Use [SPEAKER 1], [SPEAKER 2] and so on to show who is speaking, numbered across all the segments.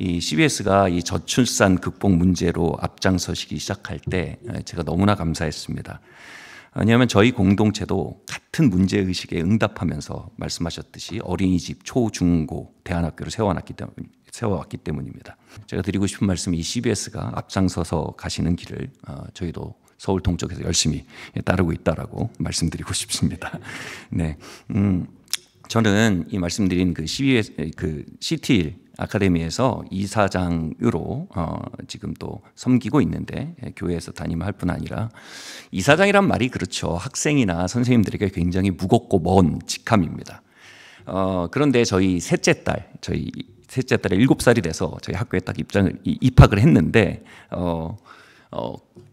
[SPEAKER 1] 이 CBS가 이 저출산 극복 문제로 앞장서시기 시작할 때 제가 너무나 감사했습니다. 왜냐하면 저희 공동체도 같은 문제의식에 응답하면서 말씀하셨듯이 어린이집, 초, 중, 고, 대안학교를 세워왔기 때문입니다. 제가 드리고 싶은 말씀이 이 CBS가 앞장서서 가시는 길을 저희도 서울 동쪽에서 열심히 따르고 있다라고 말씀드리고 싶습니다. 네, 저는 이 말씀드린 그 CBS 그 CT 아카데미에서 이사장으로 지금 또 섬기고 있는데, 교회에서 담임을 할 뿐 아니라 이사장이란 말이 그렇죠. 학생이나 선생님들에게 굉장히 무겁고 먼 직함입니다. 그런데 저희 셋째 딸이 7살이 돼서 저희 학교에 딱 입학을 했는데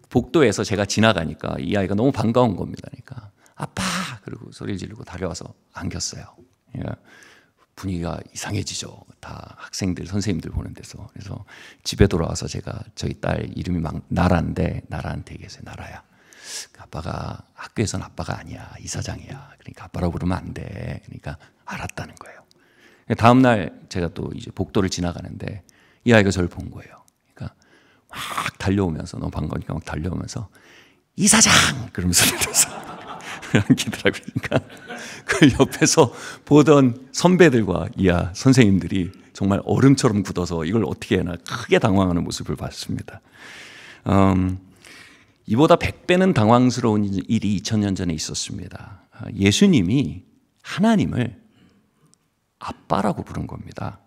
[SPEAKER 1] 복도에서 제가 지나가니까 이 아이가 너무 반가운 겁니다. 그러니까 아빠! 그리고 소리를 지르고 달려와서 안겼어요. 분위기가 이상해지죠. 다 학생들, 선생님들 보는 데서. 그래서 집에 돌아와서 제가 저희 딸 이름이 나라인데 나라한테 얘기했어요. 나라야, 아빠가 학교에서는 아빠가 아니야. 이사장이야. 그러니까 아빠라고 부르면 안 돼. 그러니까 알았다는 거예요. 다음 날 제가 또 이제 복도를 지나가는데 이 아이가 저를 본 거예요. 그러니까 막 달려오면서, 너무 반가우니까 막 달려오면서 이사장! 그러면서 안기더라고요. 그러니까 그 옆에서 보던 선배들과 이하 선생님들이 정말 얼음처럼 굳어서 이걸 어떻게 해나 크게 당황하는 모습을 봤습니다. 이보다 100배는 당황스러운 일이 2000년 전에 있었습니다. 예수님이 하나님을 아빠라고 부른 겁니다.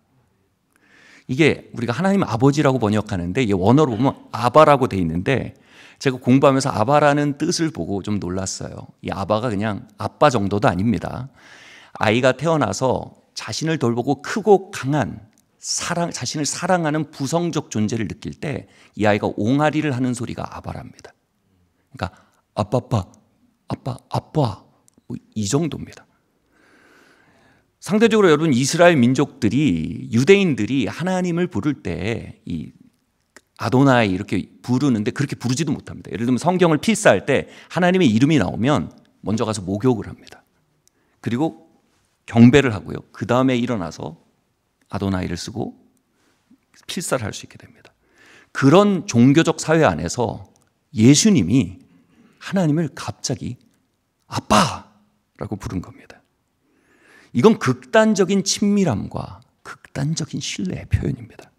[SPEAKER 1] 이게 우리가 하나님 아버지라고 번역하는데 이게 원어로 보면 아바라고 돼 있는데, 제가 공부하면서 아바라는 뜻을 보고 좀 놀랐어요. 이 아바가 그냥 아빠 정도도 아닙니다. 아이가 태어나서 자신을 돌보고 크고 강한 자신을 사랑하는 부성적 존재를 느낄 때 이 아이가 옹알이를 하는 소리가 아바랍니다. 그러니까 아빠 이 정도입니다. 상대적으로 여러분, 이스라엘 민족들이, 유대인들이 하나님을 부를 때 이 아도나이 이렇게 부르는데 그렇게 부르지도 못합니다. 예를 들면 성경을 필사할 때 하나님의 이름이 나오면 먼저 가서 목욕을 합니다. 그리고 경배를 하고요. 그 다음에 일어나서 아도나이를 쓰고 필사를 할 수 있게 됩니다. 그런 종교적 사회 안에서 예수님이 하나님을 갑자기 아빠라고 부른 겁니다. 이건 극단적인 친밀함과 극단적인 신뢰의 표현입니다.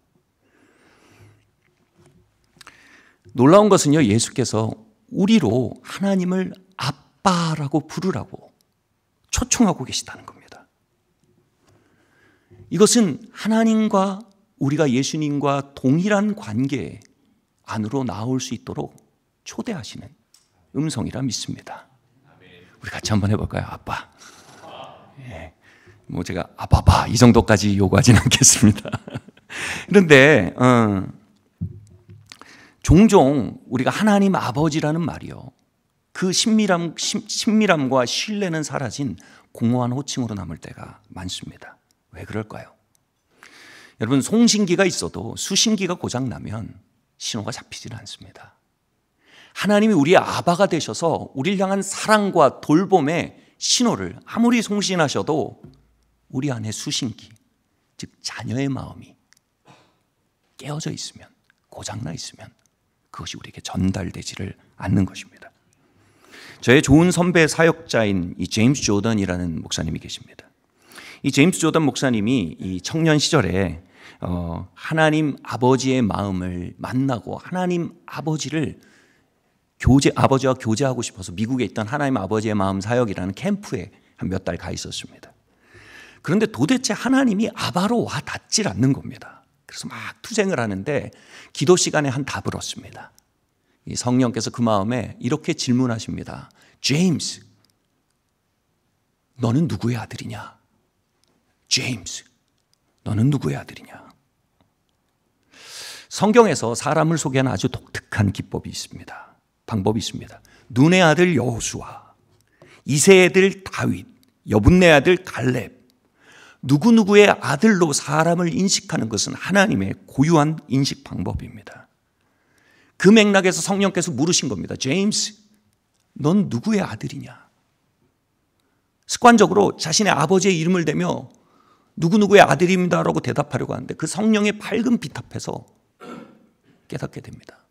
[SPEAKER 1] 놀라운 것은요, 예수께서 우리로 하나님을 아빠라고 부르라고 초청하고 계시다는 겁니다. 이것은 하나님과 우리가 예수님과 동일한 관계 안으로 나올 수 있도록 초대하시는 음성이라 믿습니다. 우리 같이 한번 해볼까요? 아빠. 예. 뭐 제가 아빠봐 이 정도까지 요구하진 않겠습니다. 그런데 종종 우리가 하나님 아버지라는 말이요, 그 친밀함과 신뢰는 사라진 공허한 호칭으로 남을 때가 많습니다. 왜 그럴까요? 여러분, 송신기가 있어도 수신기가 고장나면 신호가 잡히지는 않습니다. 하나님이 우리의 아바가 되셔서 우리를 향한 사랑과 돌봄의 신호를 아무리 송신하셔도 우리 안에 수신기, 즉 자녀의 마음이 깨어져 있으면, 고장나 있으면 그것이 우리에게 전달되지를 않는 것입니다. 저의 좋은 선배 사역자인 이 제임스 조던이라는 목사님이 계십니다. 이 제임스 조던 목사님이 이 청년 시절에 하나님 아버지의 마음을 만나고 하나님 아버지와 교제하고 싶어서 미국에 있던 하나님 아버지의 마음 사역이라는 캠프에 한 몇 달 가 있었습니다. 그런데 도대체 하나님이 아바로 와 닿질 않는 겁니다. 그래서 막 투쟁을 하는데 기도 시간에 한 답을 얻습니다. 이 성령께서 그 마음에 이렇게 질문하십니다. 제임스, 너는 누구의 아들이냐? 제임스, 너는 누구의 아들이냐? 성경에서 사람을 소개하는 아주 독특한 기법이 있습니다. 방법이 있습니다. 눈의 아들 여호수아, 이새의 아들 다윗, 여분네 아들 갈렙, 누구누구의 아들로 사람을 인식하는 것은 하나님의 고유한 인식 방법입니다. 그 맥락에서 성령께서 물으신 겁니다. 제임스, 넌 누구의 아들이냐? 습관적으로 자신의 아버지의 이름을 대며 누구누구의 아들입니다라고 대답하려고 하는데 그 성령의 밝은 빛 앞에서 깨닫게 됩니다.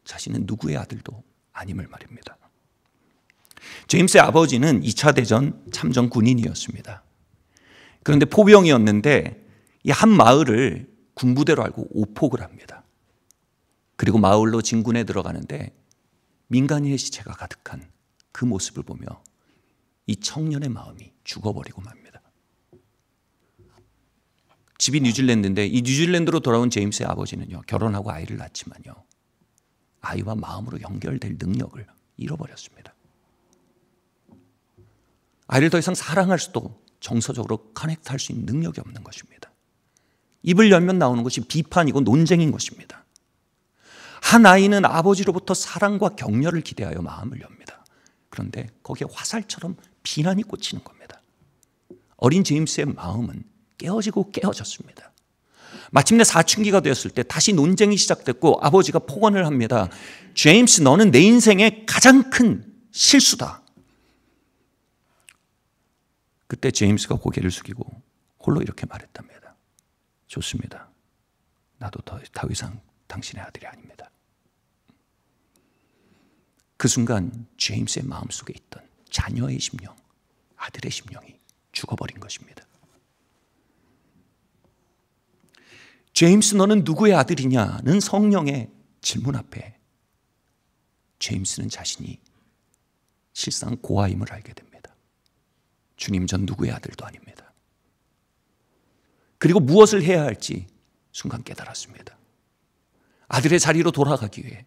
[SPEAKER 1] 자신은 누구의 아들도 아님을 말입니다. 제임스의 아버지는 2차 대전 참전 군인이었습니다. 그런데 포병이었는데 이 한 마을을 군부대로 알고 오폭을 합니다. 그리고 마을로 진군에 들어가는데 민간인의 시체가 가득한 그 모습을 보며 이 청년의 마음이 죽어버리고 맙니다. 집이 뉴질랜드인데 이 뉴질랜드로 돌아온 제임스의 아버지는요, 결혼하고 아이를 낳지만요, 아이와 마음으로 연결될 능력을 잃어버렸습니다. 아이를 더 이상 사랑할 수도 정서적으로 커넥트할 수 있는 능력이 없는 것입니다. 입을 열면 나오는 것이 비판이고 논쟁인 것입니다. 한 아이는 아버지로부터 사랑과 격려를 기대하여 마음을 엽니다. 그런데 거기에 화살처럼 비난이 꽂히는 겁니다. 어린 제임스의 마음은 깨어지고 깨어졌습니다. 마침내 사춘기가 되었을 때 다시 논쟁이 시작됐고 아버지가 폭언을 합니다. 제임스, 너는 내 인생의 가장 큰 실수다. 그때 제임스가 고개를 숙이고 홀로 이렇게 말했답니다. 좋습니다. 나도 더 이상 당신의 아들이 아닙니다. 그 순간 제임스의 마음속에 있던 자녀의 심령, 아들의 심령이 죽어버린 것입니다. 제임스, 너는 누구의 아들이냐는 성령의 질문 앞에 제임스는 자신이 실상 고아임을 알게 됩니다. 주님, 전 누구의 아들도 아닙니다. 그리고 무엇을 해야 할지 순간 깨달았습니다. 아들의 자리로 돌아가기 위해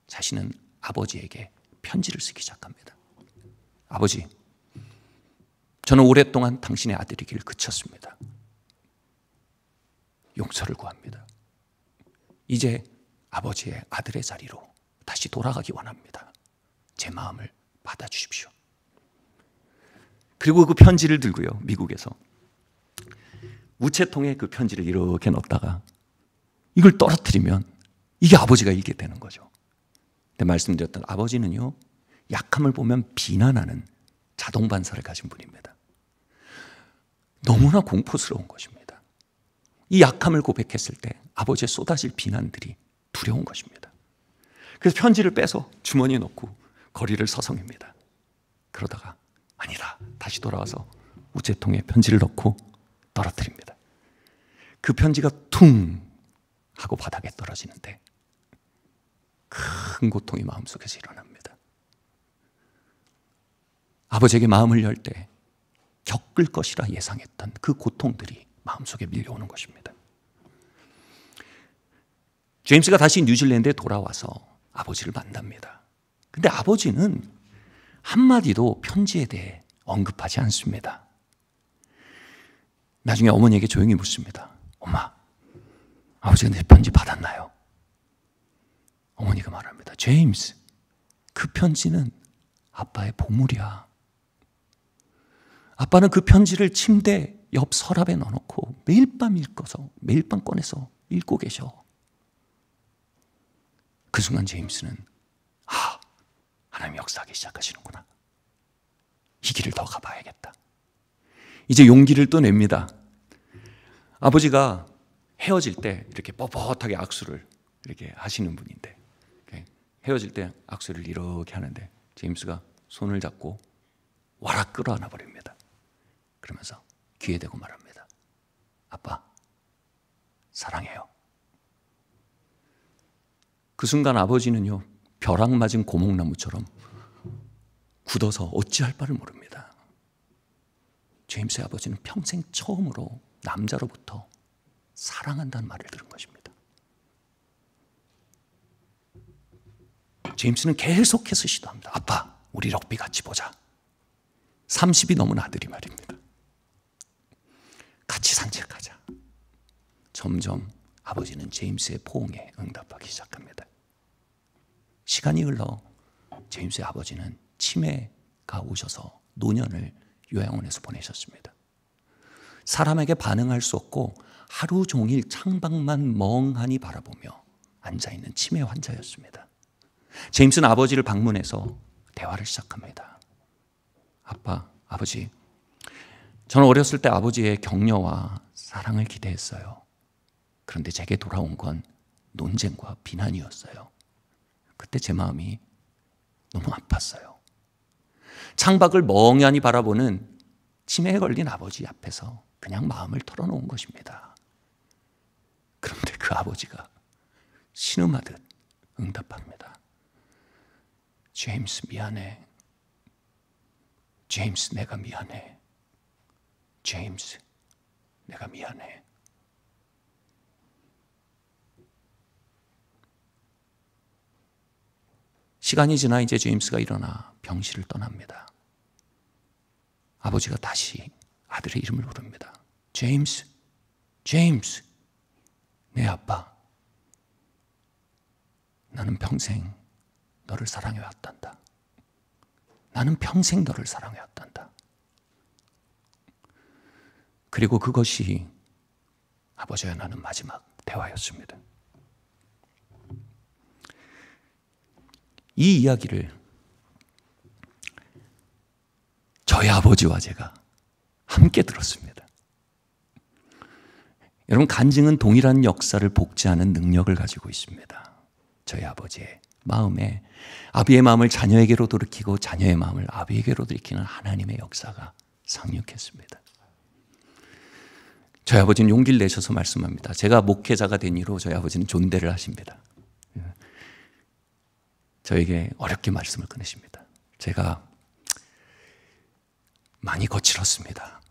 [SPEAKER 1] 자신은 아버지에게 편지를 쓰기 시작합니다. 아버지, 저는 오랫동안 당신의 아들이길 그쳤습니다. 용서를 구합니다. 이제 아버지의 아들의 자리로 다시 돌아가기 원합니다. 제 마음을 받아주십시오. 그리고 그 편지를 들고요, 미국에서 우체통에 그 편지를 이렇게 넣었다가 이걸 떨어뜨리면 이게 아버지가 읽게 되는 거죠. 근데 말씀드렸던 아버지는요, 약함을 보면 비난하는 자동 반사를 가진 분입니다. 너무나 공포스러운 것입니다. 이 약함을 고백했을 때 아버지의 쏟아질 비난들이 두려운 것입니다. 그래서 편지를 빼서 주머니에 넣고 거리를 서성입니다. 그러다가 아니다, 다시 돌아와서 우체통에 편지를 넣고 떨어뜨립니다. 그 편지가 퉁 하고 바닥에 떨어지는데 큰 고통이 마음속에서 일어납니다. 아버지에게 마음을 열 때 겪을 것이라 예상했던 그 고통들이 마음속에 밀려오는 것입니다. 제임스가 다시 뉴질랜드에 돌아와서 아버지를 만납니다. 근데 아버지는 한마디도 편지에 대해 언급하지 않습니다. 나중에 어머니에게 조용히 묻습니다. 엄마, 아버지가 내 편지 받았나요? 어머니가 말합니다. 제임스, 그 편지는 아빠의 보물이야. 아빠는 그 편지를 침대 옆 서랍에 넣어놓고 매일 밤 읽어서 매일 밤 꺼내서 읽고 계셔. 그 순간 제임스는 하나님 역사하기 시작하시는구나. 이 길을 더 가봐야겠다. 이제 용기를 또 냅니다. 아버지가 헤어질 때 이렇게 뻣뻣하게 악수를 이렇게 하시는 분인데 헤어질 때 악수를 이렇게 하는데 제임스가 손을 잡고 와락 끌어안아 버립니다. 그러면서 귀에 대고 말합니다. 아빠, 사랑해요. 그 순간 아버지는요, 벼락 맞은 고목나무처럼 굳어서 어찌할 바를 모릅니다. 제임스의 아버지는 평생 처음으로 남자로부터 사랑한다는 말을 들은 것입니다. 제임스는 계속해서 시도합니다. 아빠, 우리 럭비 같이 보자. 30이 넘은 아들이 말입니다. 같이 산책하자. 점점 아버지는 제임스의 포옹에 응답하기 시작합니다. 시간이 흘러 제임스의 아버지는 치매가 오셔서 노년을 요양원에서 보내셨습니다. 사람에게 반응할 수 없고 하루 종일 창밖만 멍하니 바라보며 앉아있는 치매 환자였습니다. 제임스는 아버지를 방문해서 대화를 시작합니다. 아빠, 아버지, 저는 어렸을 때 아버지의 격려와 사랑을 기대했어요. 그런데 제게 돌아온 건 논쟁과 비난이었어요. 그때 제 마음이 너무 아팠어요. 창밖을 멍하니 바라보는 치매에 걸린 아버지 앞에서 그냥 마음을 털어놓은 것입니다. 그런데 그 아버지가 신음하듯 응답합니다. 제임스 미안해. 제임스 내가 미안해. 제임스 내가 미안해. 시간이 지나 이제 제임스가 일어나 병실을 떠납니다. 아버지가 다시 아들의 이름을 부릅니다. 제임스, 제임스, 내 아빠. 나는 평생 너를 사랑해왔단다. 나는 평생 너를 사랑해왔단다. 그리고 그것이 아버지와 나는 마지막 대화였습니다. 이 이야기를 저희 아버지와 제가 함께 들었습니다. 여러분, 간증은 동일한 역사를 복제하는 능력을 가지고 있습니다. 저희 아버지의 마음에 아비의 마음을 자녀에게로 돌이키고 자녀의 마음을 아비에게로 돌이키는 하나님의 역사가 상륙했습니다. 저희 아버지는 용기를 내셔서 말씀합니다. 제가 목회자가 된 이후로 저희 아버지는 존대를 하십니다. 저에게 어렵게 말씀을 꺼내십니다. 제가 많이 거칠었습니다.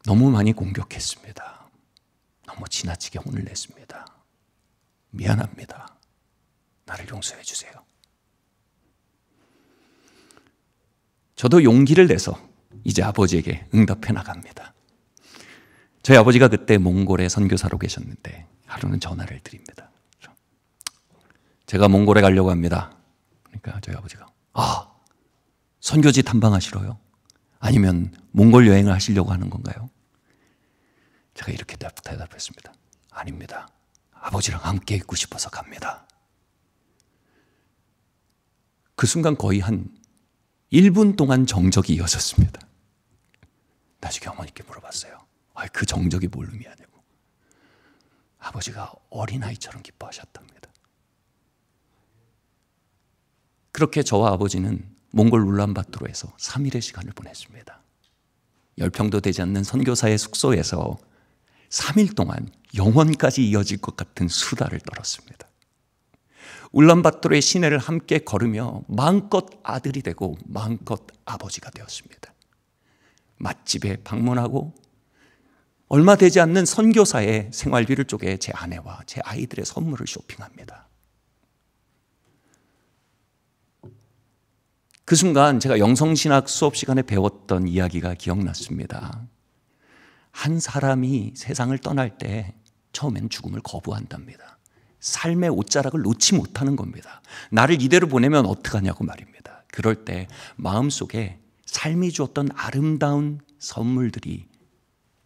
[SPEAKER 1] 너무 많이 공격했습니다. 너무 지나치게 혼을 냈습니다. 미안합니다. 나를 용서해 주세요. 저도 용기를 내서 이제 아버지에게 응답해 나갑니다. 저희 아버지가 그때 몽골에 선교사로 계셨는데 하루는 전화를 드립니다. 제가 몽골에 가려고 합니다. 그러니까 저희 아버지가 선교지 탐방하시러요? 아니면 몽골 여행을 하시려고 하는 건가요? 제가 이렇게 대답했습니다. 아닙니다. 아버지랑 함께 있고 싶어서 갑니다. 그 순간 거의 한 1분 동안 정적이 이어졌습니다. 나중에 어머니께 물어봤어요. 그 정적이 뭘 의미하냐고. 아버지가 어린아이처럼 기뻐하셨답니다. 그렇게 저와 아버지는 몽골 울란바토르에서 3일의 시간을 보냈습니다. 10평도 되지 않는 선교사의 숙소에서 3일 동안 영원까지 이어질 것 같은 수다를 떨었습니다. 울란바토르의 시내를 함께 걸으며 마음껏 아들이 되고 마음껏 아버지가 되었습니다. 맛집에 방문하고 얼마 되지 않는 선교사의 생활비를 쪼개 제 아내와 제 아이들의 선물을 쇼핑합니다. 그 순간 제가 영성신학 수업 시간에 배웠던 이야기가 기억났습니다. 한 사람이 세상을 떠날 때 처음엔 죽음을 거부한답니다. 삶의 옷자락을 놓지 못하는 겁니다. 나를 이대로 보내면 어떡하냐고 말입니다. 그럴 때 마음속에 삶이 주었던 아름다운 선물들이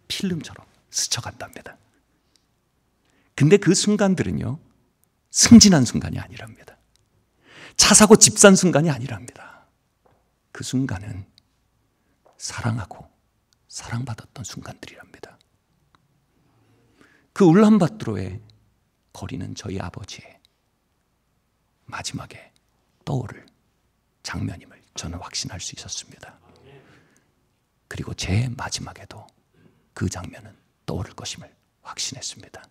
[SPEAKER 1] 필름처럼 스쳐간답니다. 근데 그 순간들은요, 승진한 순간이 아니랍니다. 차 사고 집 산 순간이 아니랍니다. 그 순간은 사랑하고 사랑받았던 순간들이랍니다. 그 울란바토르의 거리는 저희 아버지의 마지막에 떠오를 장면임을 저는 확신할 수 있었습니다. 그리고 제 마지막에도 그 장면은 떠오를 것임을 확신했습니다.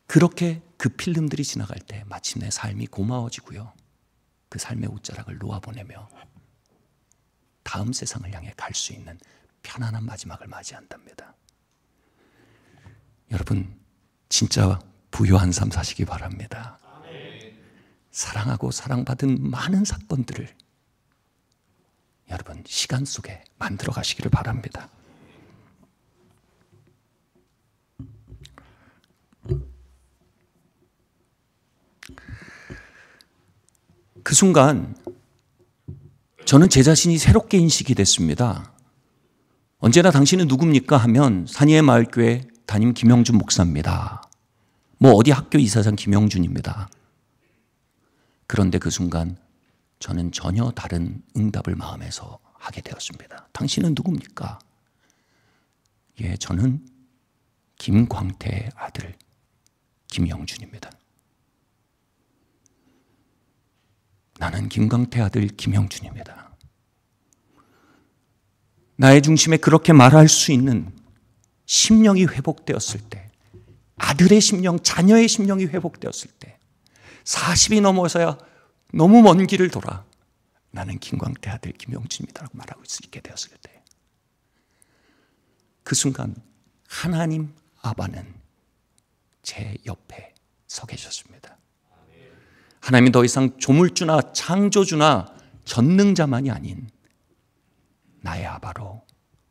[SPEAKER 1] 그렇게 그 필름들이 지나갈 때 마침내 삶이 고마워지고요. 그 삶의 옷자락을 놓아보내며 다음 세상을 향해 갈 수 있는 편안한 마지막을 맞이한답니다. 여러분, 진짜 부유한 삶 사시기 바랍니다. 사랑하고 사랑받은 많은 사건들을 여러분 시간 속에 만들어 가시기를 바랍니다. 그 순간 저는 제 자신이 새롭게 인식이 됐습니다. 언제나 당신은 누굽니까 하면 산이의 마을교회 담임 김영준 목사입니다. 뭐 어디 학교 이사장 김영준입니다. 그런데 그 순간 저는 전혀 다른 응답을 마음에서 하게 되었습니다. 당신은 누굽니까? 예, 저는 김광태의 아들 김영준입니다. 나는 김광태 아들 김영준입니다. 나의 중심에 그렇게 말할 수 있는 심령이 회복되었을 때, 아들의 심령, 자녀의 심령이 회복되었을 때, 40이 넘어서야 너무 먼 길을 돌아 나는 김광태 아들 김영준입니다라고 말하고 있게 되었을 때, 그 순간 하나님 아바는 제 옆에 서 계셨습니다. 하나님이 더 이상 조물주나 창조주나 전능자만이 아닌 나의 아바로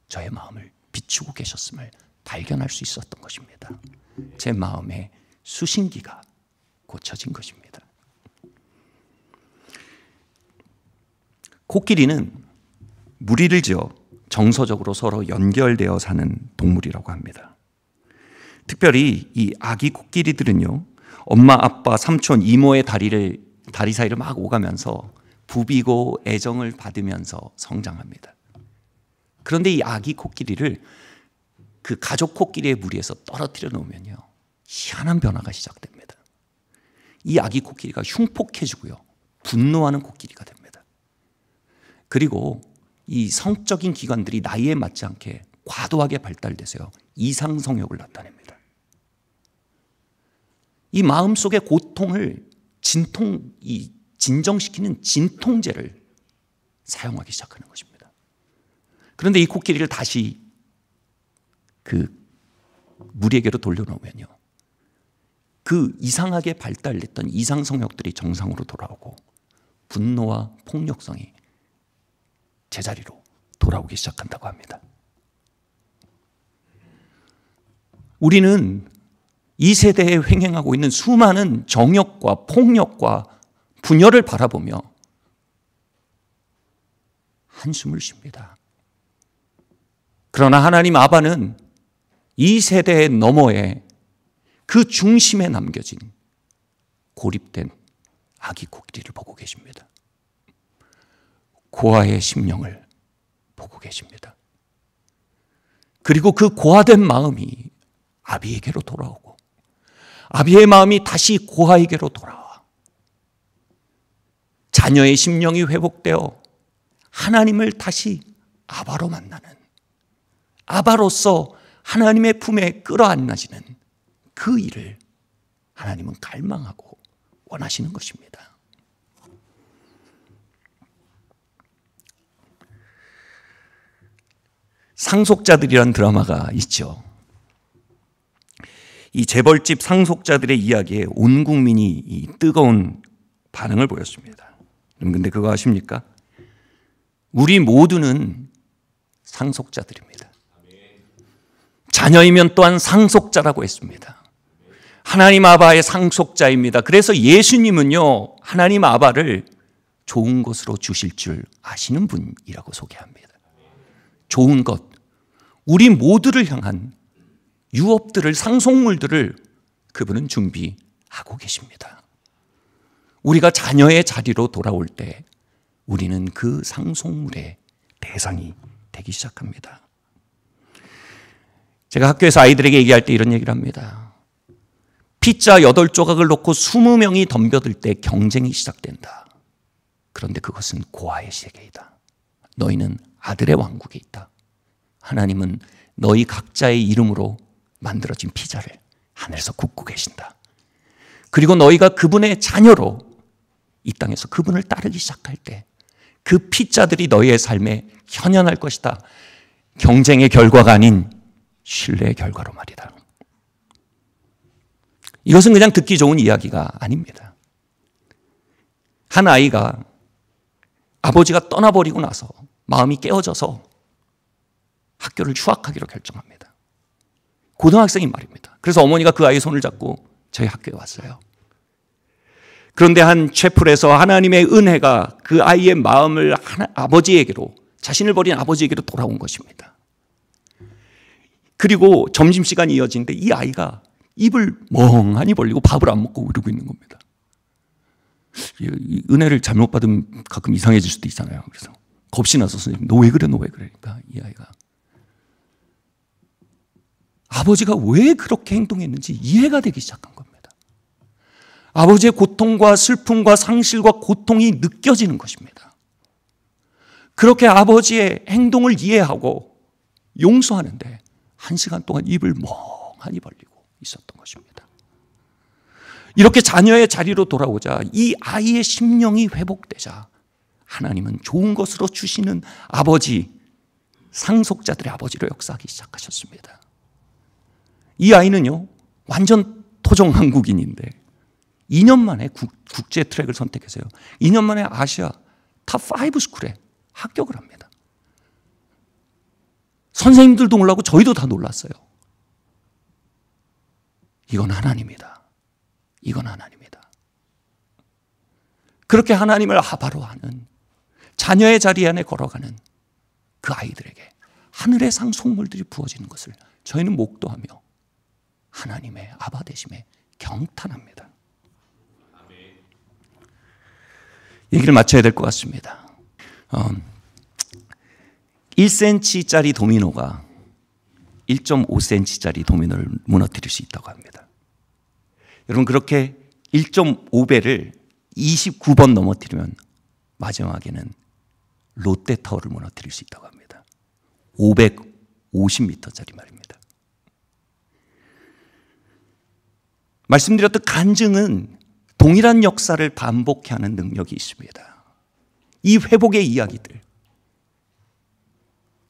[SPEAKER 1] 저의 마음을 비추고 계셨음을 발견할 수 있었던 것입니다. 제 마음의 수신기가 고쳐진 것입니다. 코끼리는 무리를 지어 정서적으로 서로 연결되어 사는 동물이라고 합니다. 특별히 이 아기 코끼리들은요, 엄마, 아빠, 삼촌, 이모의 다리 사이를 막 오가면서 부비고 애정을 받으면서 성장합니다. 그런데 이 아기 코끼리를 그 가족 코끼리의 무리에서 떨어뜨려 놓으면요, 희한한 변화가 시작됩니다. 이 아기 코끼리가 흉폭해지고요, 분노하는 코끼리가 됩니다. 그리고 이 성적인 기관들이 나이에 맞지 않게 과도하게 발달돼서요, 이상 성욕을 나타냅니다. 이 마음속의 고통을 진정시키는 진통제를 사용하기 시작하는 것입니다. 그런데 이 코끼리를 다시 그 무리에게로 돌려놓으면요, 그 이상하게 발달됐던 이상 성욕들이 정상으로 돌아오고 분노와 폭력성이 제자리로 돌아오기 시작한다고 합니다. 우리는 이 세대에 횡행하고 있는 수많은 정욕과 폭력과 분열을 바라보며 한숨을 쉽니다. 그러나 하나님 아바는 이 세대의 너머에 그 중심에 남겨진 고립된 아기 코끼리를 보고 계십니다. 고아의 심령을 보고 계십니다. 그리고 그 고아된 마음이 아비에게로 돌아오고, 아비의 마음이 다시 고아에게로 돌아와 자녀의 심령이 회복되어 하나님을 다시 아바로 만나는, 아바로서 하나님의 품에 끌어안아지는 그 일을 하나님은 갈망하고 원하시는 것입니다. 상속자들이란 드라마가 있죠. 이 재벌집 상속자들의 이야기에 온 국민이 이 뜨거운 반응을 보였습니다. 그런데 그거 아십니까? 우리 모두는 상속자들입니다. 자녀이면 또한 상속자라고 했습니다. 하나님 아바의 상속자입니다. 그래서 예수님은요, 하나님 아바를 좋은 것으로 주실 줄 아시는 분이라고 소개합니다. 좋은 것, 우리 모두를 향한 유업들을, 상속물들을 그분은 준비하고 계십니다. 우리가 자녀의 자리로 돌아올 때 우리는 그 상속물의 대상이 되기 시작합니다. 제가 학교에서 아이들에게 얘기할 때 이런 얘기를 합니다. 피자 8조각을 놓고 20명이 덤벼들 때 경쟁이 시작된다. 그런데 그것은 고아의 세계이다. 너희는 아들의 왕국에 있다. 하나님은 너희 각자의 이름으로 만들어진 피자를 하늘에서 굽고 계신다. 그리고 너희가 그분의 자녀로 이 땅에서 그분을 따르기 시작할 때 그 피자들이 너희의 삶에 현현할 것이다. 경쟁의 결과가 아닌 신뢰의 결과로 말이다. 이것은 그냥 듣기 좋은 이야기가 아닙니다. 한 아이가 아버지가 떠나버리고 나서 마음이 깨어져서 학교를 휴학하기로 결정합니다. 고등학생인 말입니다. 그래서 어머니가 그 아이의 손을 잡고 저희 학교에 왔어요. 그런데 한 채플에서 하나님의 은혜가 그 아이의 마음을 아버지에게로, 자신을 버린 아버지에게로 돌아온 것입니다. 그리고 점심시간이 이어지는데 이 아이가 입을 멍하니 벌리고 밥을 안 먹고 이러고 있는 겁니다. 이 은혜를 잘못 받으면 가끔 이상해질 수도 있잖아요. 그래서 겁이 나서 선생님, 너 왜 그래, 너 왜 그래? 그러니까 이 아이가 아버지가 왜 그렇게 행동했는지 이해가 되기 시작한 겁니다. 아버지의 고통과 슬픔과 상실과 고통이 느껴지는 것입니다. 그렇게 아버지의 행동을 이해하고 용서하는데 1시간 동안 입을 멍하니 벌리고 있었던 것입니다. 이렇게 자녀의 자리로 돌아오자 이 아이의 심령이 회복되자 하나님은 좋은 것으로 주시는 아버지, 상속자들의 아버지로 역사하기 시작하셨습니다. 이 아이는요, 완전 토종 한국인인데 2년 만에 국제 트랙을 선택했어요. 2년 만에 아시아 탑5 스쿨에 합격을 합니다. 선생님들도 놀라고 저희도 다 놀랐어요. 이건 하나님이다. 이건 하나님이다. 그렇게 하나님을 아바로 하는, 자녀의 자리 안에 걸어가는 그 아이들에게 하늘의 상 속물들이 부어지는 것을 저희는 목도하며 하나님의 아바 되심에 경탄합니다. 얘기를 마쳐야 될 것 같습니다. 1cm짜리 도미노가 1.5cm짜리 도미노를 무너뜨릴 수 있다고 합니다. 여러분, 그렇게 1.5배를 29번 넘어뜨리면 마지막에는 롯데타워를 무너뜨릴 수 있다고 합니다. 550m짜리 말입니다. 말씀드렸던 간증은 동일한 역사를 반복해 하는 능력이 있습니다. 이 회복의 이야기들,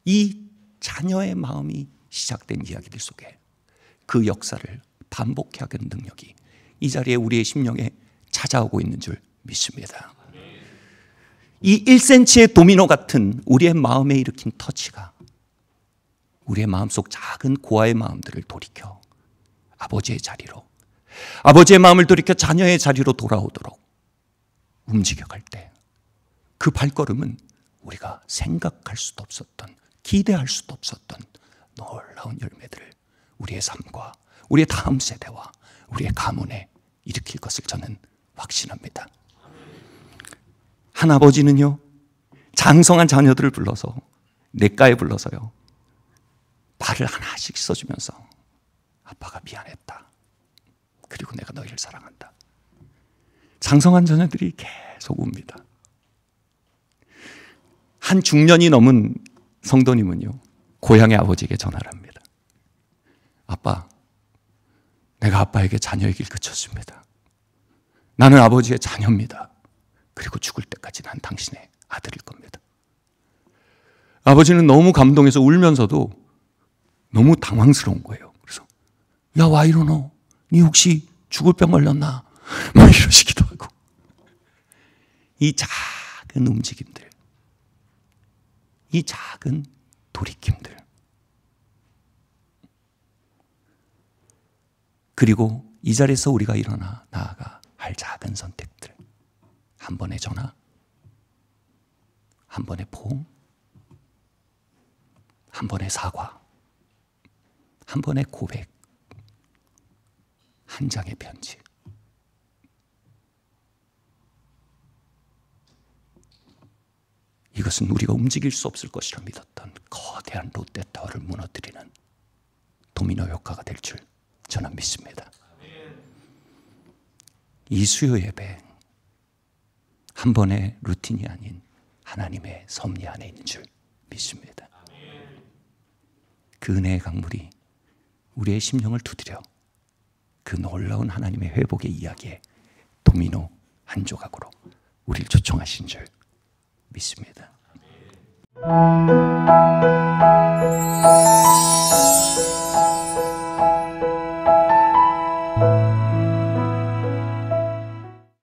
[SPEAKER 1] 이 자녀의 마음이 시작된 이야기들 속에 그 역사를 반복해 하는 능력이 이 자리에 우리의 심령에 찾아오고 있는 줄 믿습니다. 이 1cm의 도미노 같은 우리의 마음에 일으킨 터치가 우리의 마음속 작은 고아의 마음들을 돌이켜 아버지의 자리로, 아버지의 마음을 돌이켜 자녀의 자리로 돌아오도록 움직여갈 때 그 발걸음은 우리가 생각할 수도 없었던, 기대할 수도 없었던 놀라운 열매들을 우리의 삶과 우리의 다음 세대와 우리의 가문에 일으킬 것을 저는 확신합니다. 한 아버지는요, 장성한 자녀들을 불러서 냇가에 불러서요, 발을 하나씩 씻어주면서 아빠가 미안했다. 그리고 내가 너희를 사랑한다. 장성한 자녀들이 계속 웁니다. 한 중년이 넘은 성도님은요, 고향의 아버지에게 전화를 합니다. 아빠, 내가 아빠에게 자녀의 길 그쳤습니다. 나는 아버지의 자녀입니다. 그리고 죽을 때까지 난 당신의 아들일 겁니다. 아버지는 너무 감동해서 울면서도 너무 당황스러운 거예요. 그래서 야, 와 이러노? 니 혹시 죽을 병 걸렸나? 막 이러시기도 하고. 이 작은 움직임들, 이 작은 돌이킴들, 그리고 이 자리에서 우리가 일어나 나아가 할 작은 선택들, 한 번의 전화, 한 번의 포옹, 한 번의 사과, 한 번의 고백, 한 장의 편지. 이것은 우리가 움직일 수 없을 것이라 믿었던 거대한 롯데타워를 무너뜨리는 도미노 효과가 될 줄 저는 믿습니다. 이 수요 예배, 한 번의 루틴이 아닌 하나님의 섭리 안에 있는 줄 믿습니다. 그 은혜의 강물이 우리의 심령을 두드려 그 놀라운 하나님의 회복의 이야기에 도미노 한 조각으로 우리를 초청하신 줄 믿습니다.